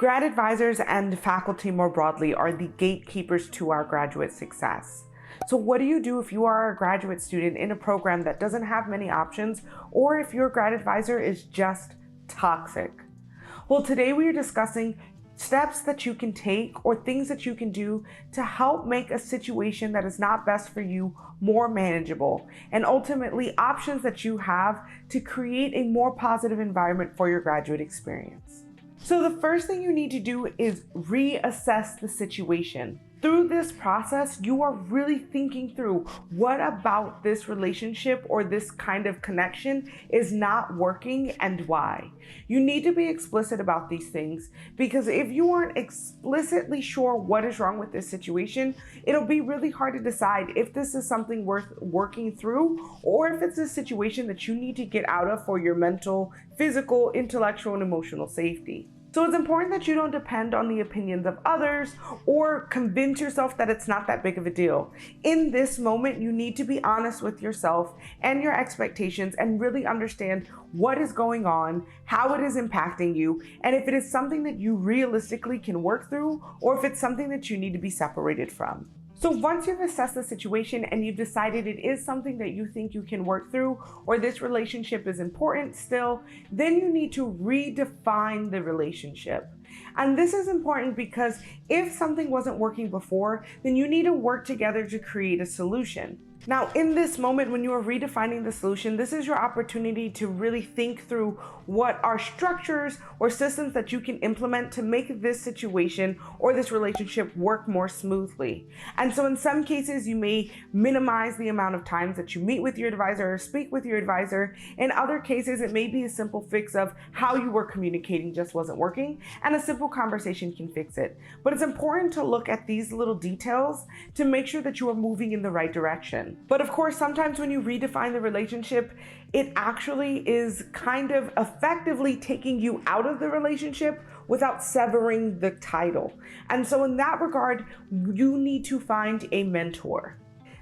Grad advisors and faculty more broadly are the gatekeepers to our graduate success. So what do you do if you are a graduate student in a program that doesn't have many options, or if your grad advisor is just toxic? Well, today we are discussing steps that you can take or things that you can do to help make a situation that is not best for you more manageable, and ultimately options that you have to create a more positive environment for your graduate experience. So the first thing you need to do is reassess the situation. Through this process, you are really thinking through what about this relationship or this kind of connection is not working and why. You need to be explicit about these things, because if you aren't explicitly sure what is wrong with this situation, it'll be really hard to decide if this is something worth working through or if it's a situation that you need to get out of for your mental, physical, intellectual, and emotional safety. So it's important that you don't depend on the opinions of others or convince yourself that it's not that big of a deal. In this moment, you need to be honest with yourself and your expectations and really understand what is going on, how it is impacting you, and if it is something that you realistically can work through or if it's something that you need to be separated from. So once you've assessed the situation and you've decided it is something that you think you can work through, or this relationship is important still, then you need to redefine the relationship. And this is important because if something wasn't working before, then you need to work together to create a solution. Now, in this moment, when you are redefining the solution, this is your opportunity to really think through what are structures or systems that you can implement to make this situation or this relationship work more smoothly. And so in some cases, you may minimize the amount of times that you meet with your advisor or speak with your advisor. In other cases, it may be a simple fix of how you were communicating just wasn't working, and a simple conversation can fix it. But it's important to look at these little details to make sure that you are moving in the right direction. But of course, sometimes when you redefine the relationship, it actually is kind of effectively taking you out of the relationship without severing the title. And so in that regard, you need to find a mentor.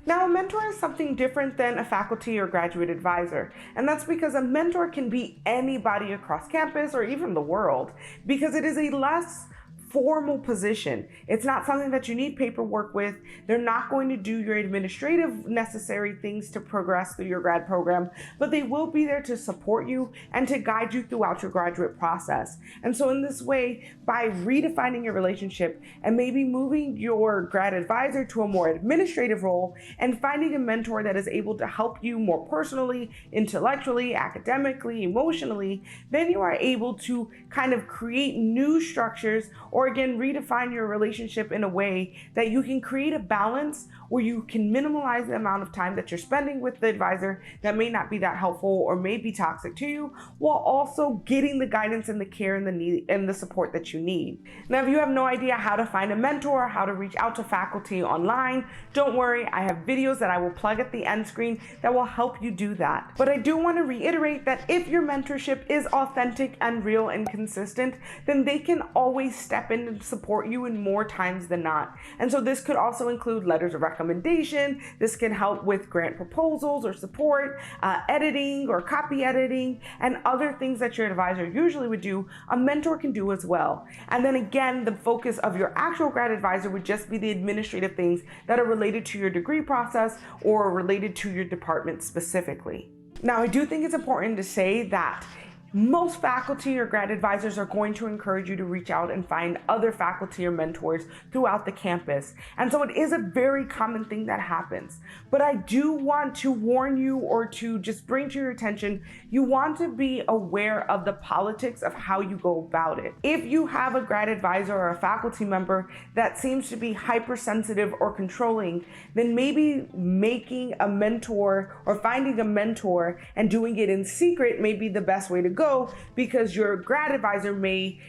Now, a mentor is something different than a faculty or graduate advisor, and that's because a mentor can be anybody across campus or even the world, because it is a less formal position. It's not something that you need paperwork with. They're not going to do your administrative necessary things to progress through your grad program, but they will be there to support you and to guide you throughout your graduate process. And so in this way, by redefining your relationship and maybe moving your grad advisor to a more administrative role and finding a mentor that is able to help you more personally, intellectually, academically, emotionally, then you are able to kind of create new structures, or again, redefine your relationship in a way that you can create a balance where you can minimize the amount of time that you're spending with the advisor that may not be that helpful or may be toxic to you, while also getting the guidance and the care and the need and the support that you need. Now, if you have no idea how to find a mentor, how to reach out to faculty online, don't worry, I have videos that I will plug at the end screen that will help you do that. But I do want to reiterate that if your mentorship is authentic and real and consistent, then they can always step in and support you in more times than not. And so this could also include letters of recommendation. This can help with grant proposals or support, editing or copy editing, and other things that your advisor usually would do, a mentor can do as well. And then again, the focus of your actual grad advisor would just be the administrative things that are related to your degree process or related to your department specifically. Now, I do think it's important to say that most faculty or grad advisors are going to encourage you to reach out and find other faculty or mentors throughout the campus. And so it is a very common thing that happens. But I do want to warn you, or to just bring to your attention, you want to be aware of the politics of how you go about it. If you have a grad advisor or a faculty member that seems to be hypersensitive or controlling, then maybe making a mentor or finding a mentor and doing it in secret may be the best way to go, because your grad advisor may,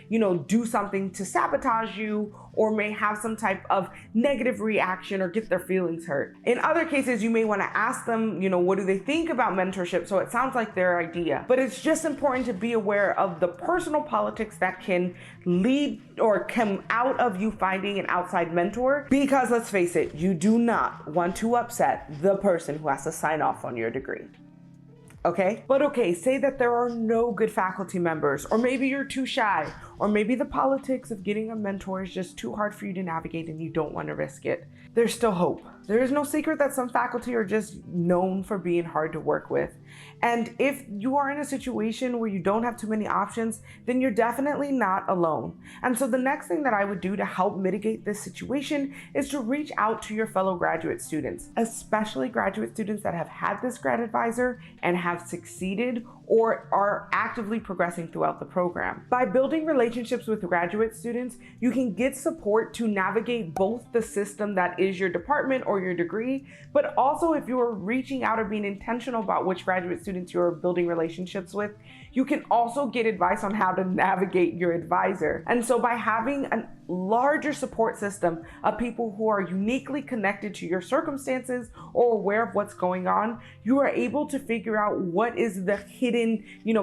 do something to sabotage you, or may have some type of negative reaction or get their feelings hurt. In other cases, you may want to ask them, what do they think about mentorship? So it sounds like their idea, but it's just important to be aware of the personal politics that can lead or come out of you finding an outside mentor, because let's face it, you do not want to upset the person who has to sign off on your degree. okay? But okay, say that there are no good faculty members, or maybe you're too shy, or maybe the politics of getting a mentor is just too hard for you to navigate and you don't want to risk it. There's still hope. There is no secret that some faculty are just known for being hard to work with. And if you are in a situation where you don't have too many options, then you're definitely not alone. And so the next thing that I would do to help mitigate this situation is to reach out to your fellow graduate students, especially graduate students that have had this grad advisor and have succeeded or are actively progressing throughout the program. By building relationships with graduate students, you can get support to navigate both the system that is your department or your degree, but also if you're reaching out or being intentional about which graduate students you're building relationships with, you can also get advice on how to navigate your advisor. And so by having a larger support system of people who are uniquely connected to your circumstances or aware of what's going on, you are able to figure out what is the hidden,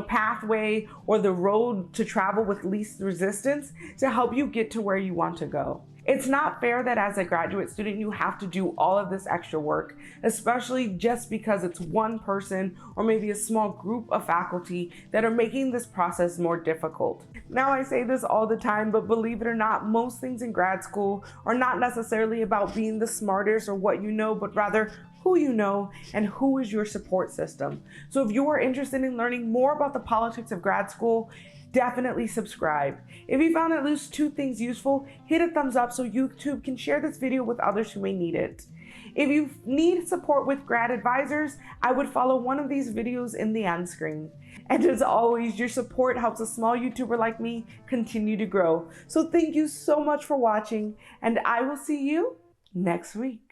pathway or the road to travel with least resistance to help you get to where you want to go. It's not fair that as a graduate student, you have to do all of this extra work, especially just because it's one person or maybe a small group of faculty that are making this process more difficult. Now, I say this all the time, but believe it or not, most things in grad school are not necessarily about being the smartest or what you know, but rather who you know and who is your support system. So if you are interested in learning more about the politics of grad school, definitely subscribe. If you found at least 2 things useful, hit a thumbs up so YouTube can share this video with others who may need it. If you need support with grad advisors, I would follow one of these videos in the end screen. And as always, your support helps a small YouTuber like me continue to grow. So thank you so much for watching, and I will see you next week.